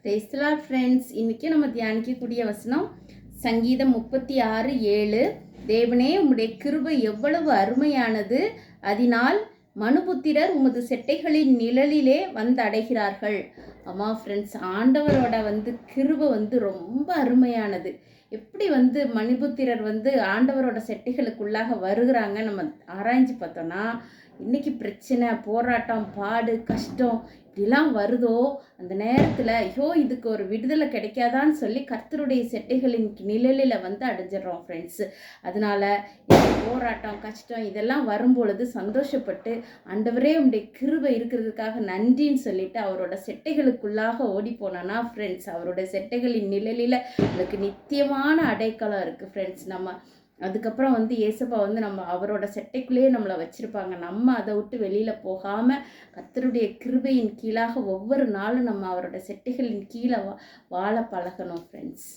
Praise the Lord friends. இன்றைக்கி நம்ம தியானிக்கக்கூடிய வசனம் சங்கீதம் 36:7. தேவனே, உம்முடைய கிருபை எவ்வளவு அருமையானது, அதனால் மனுபுத்திரர் உமது செட்டைகளின் நிழலிலே வந்தடைகிறார்கள். ஆமாம் ஃப்ரெண்ட்ஸ், ஆண்டவரோட கிருபை ரொம்ப அருமையானது. எப்படி மனுபுத்திரர் ஆண்டவரோட செட்டைகளுக்குள்ளாக வருகிறாங்க நம்ம ஆராய்ஞ்சு பார்த்தோன்னா, இன்றைக்கி பிரச்சனை, போராட்டம், பாடு, கஷ்டம் இப்படிலாம் வருதோ அந்த நேரத்தில் ஐயோ இதுக்கு ஒரு விடுதலை கிடைக்காதான்னு சொல்லி கர்த்தருடைய செட்டைகளின் நிழலில் அடைஞ்சிடறோம் ஃப்ரெண்ட்ஸ். அதனால் போராட்டம், கஷ்டம் இதெல்லாம் வரும்பொழுது சந்தோஷப்பட்டு ஆண்டவரே உடைய கிருபை இருக்கிறதுக்காக நன்றின்னு சொல்லிட்டு அவரோட செட்டைகளுக்குள்ளாக ஓடி போனோன்னா ஃப்ரெண்ட்ஸ், அவரோட செட்டைகளின் நிழலில் உங்களுக்கு நித்தியமான அடைக்கலம் இருக்குது ஃப்ரெண்ட்ஸ். நம்ம அதுக்கப்புறம் ஏசப்பா நம்ம அவரோட செட்டைக்குள்ளேயே நம்மளை வச்சுருப்பாங்க. நம்ம அதை விட்டு வெளியில் போகாமல் கர்த்தருடைய கிருபையின் கீழாக ஒவ்வொரு நாளும் நம்ம அவரோட செட்டைகளின் கீழே வாழ பழகணும் ஃப்ரெண்ட்ஸ்.